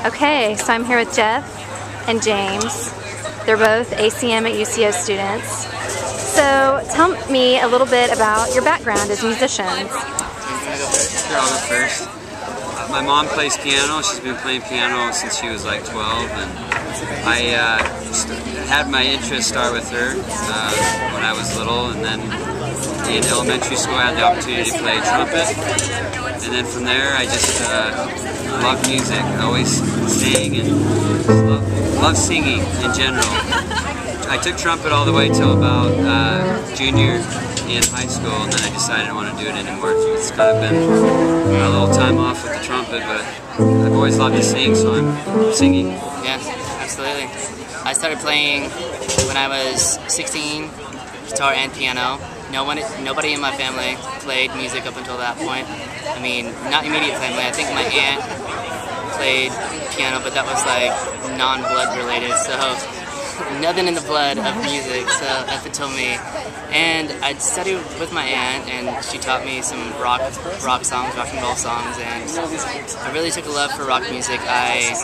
Okay, so I'm here with Jeff and James. They're both ACM at UCO students. So tell me a little bit about your background as musicians. Sure, I'll go first. My mom plays piano. She's been playing piano since she was like 12, and I had my interest start with her when I was little, and then in elementary school I had the opportunity to play trumpet, and then from there I just loved music. I always sang and loved singing in general. I took trumpet all the way till about junior in high school, and then I decided I don't want to do it anymore. It's kind of been a little time off with the trumpet, but I've always loved to sing, so I'm singing. Yes, absolutely. I started playing when I was 16, guitar and piano. Nobody in my family played music up until that point. I mean, not immediate family. I think my aunt played piano, but that was like non-blood related, so nothing in the blood of music, so up until me. And I studied with my aunt, and she taught me some rock songs, rock and roll songs, and I really took a love for rock music. I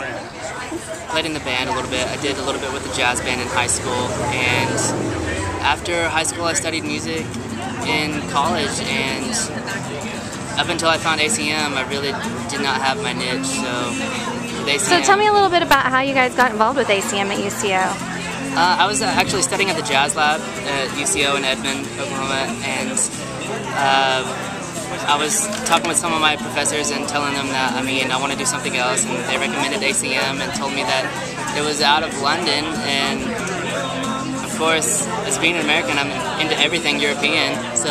played in the band a little bit. I did a little bit with the jazz band in high school, and after high school I studied music in college, and up until I found ACM, I really did not have my niche, So tell me a little bit about how you guys got involved with ACM at UCO. I was actually studying at the Jazz Lab at UCO in Edmond, Oklahoma, and I was talking with some of my professors and telling them that, I want to do something else, and they recommended ACM and told me that it was out of London, and of course, as being an American, I'm into everything European, so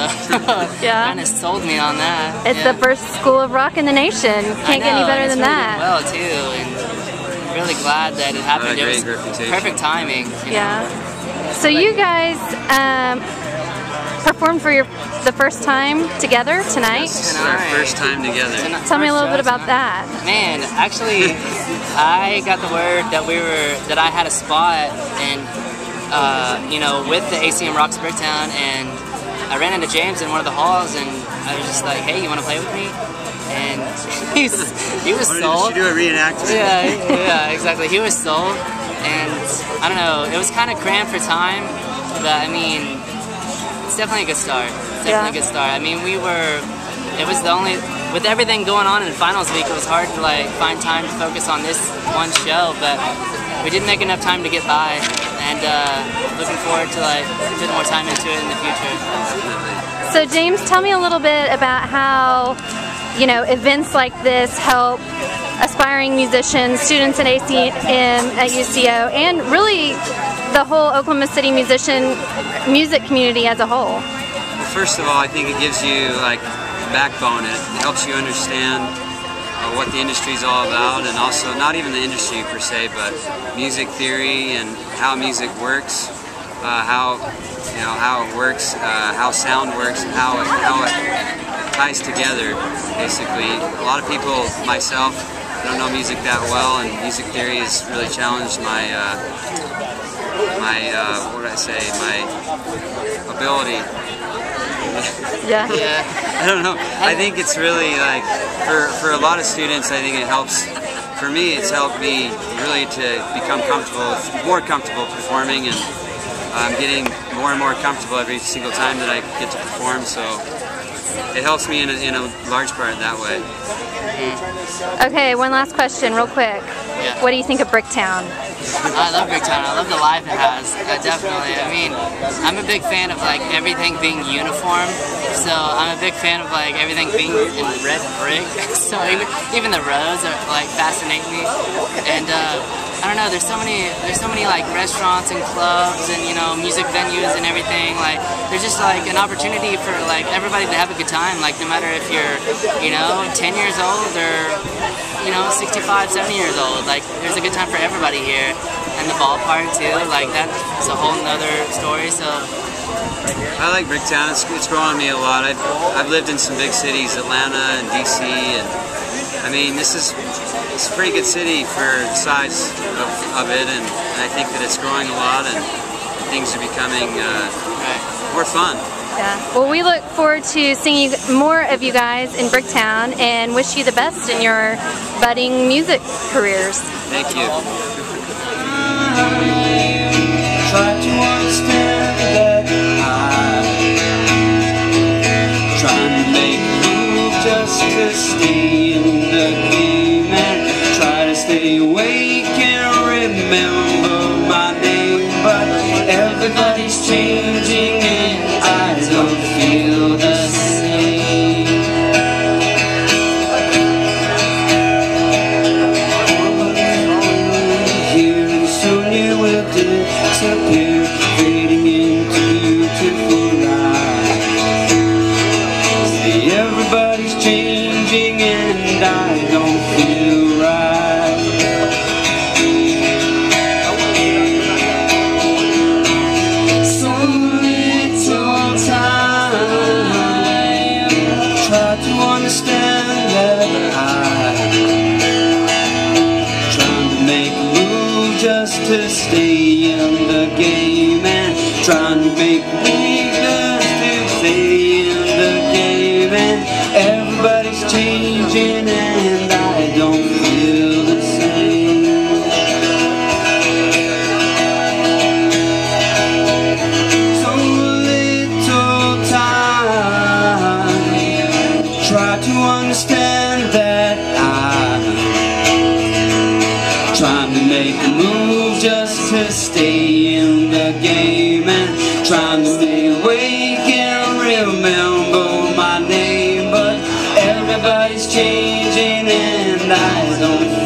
yeah, kind of sold me on that. It's the first school of rock in the nation. Can't get any better than that. Well, too, and really glad that it happened. It was perfect timing. You know? So you guys performed for the first time together tonight? Yes, our first time together. Tell me a little bit about that. Man, actually, I got the word that I had a spot, and with the ACM Rocks Bricktown, and I ran into James in one of the halls, and I was just like, hey, you want to play with me? And he was sold. Did you do a reenactment? Yeah, exactly. He was sold, and I don't know, it was kind of cramped for time, but it's definitely a good start. It's definitely a good start. With everything going on in finals week, it was hard to find time to focus on this one show, but we did make enough time to get by, and looking forward to put more time into it in the future. So James, tell me a little bit about how events like this help aspiring musicians, students at ACM at UCO, and really the whole Oklahoma City music community as a whole. Well, first of all, I think it gives you backbone. It helps you understand what the industry is all about, and also not even the industry per se, but music theory and how music works, how it works, how sound works, and how it ties together. Basically, a lot of people, myself, don't know music that well, and music theory has really challenged my my ability. Yeah. I don't know. I think it's really for a lot of students, I think it helps. For me, it's helped me really to become more comfortable performing, and I'm getting more and more comfortable every single time that I get to perform. So it helps me in a large part that way. Okay, one last question, real quick. Yeah. What do you think of Bricktown? I love Bricktown. I love the life it has. Definitely. I'm a big fan of everything being uniform. So I'm a big fan of everything being in red brick. So even the roads are fascinate me. And I don't know. There's so many restaurants and clubs and music venues and everything. There's just an opportunity for everybody to have a good time. No matter if you're 10 years old or 65, 70 years old. There's a good time for everybody here, and the ballpark too. That's a whole nother story. So I like Bricktown. It's grown on me a lot. I've lived in some big cities, Atlanta and DC, and it's a pretty good city for the size of it, and I think that it's growing a lot, and things are becoming more fun. Yeah. Well, we look forward to seeing more of you guys in Bricktown and wish you the best in your budding music careers. Thank you. Try to understand that I'm trying to make a move just to stay in the game and try to stay awake and remember my name, but everybody's changing and I don't feel the same. Here and soon you will disappear, fading into beautiful light. See, everybody's changing and I don't feel right. So little time, try to understand that I'm trying to make a move just to stay in the game and trying to make weakness to stay in the game, and everybody's changing and I don't feel the same. So little time, try to understand that I'm trying to make a move just to stay in the game and trying to stay awake and remember my name, but everybody's changing and I don't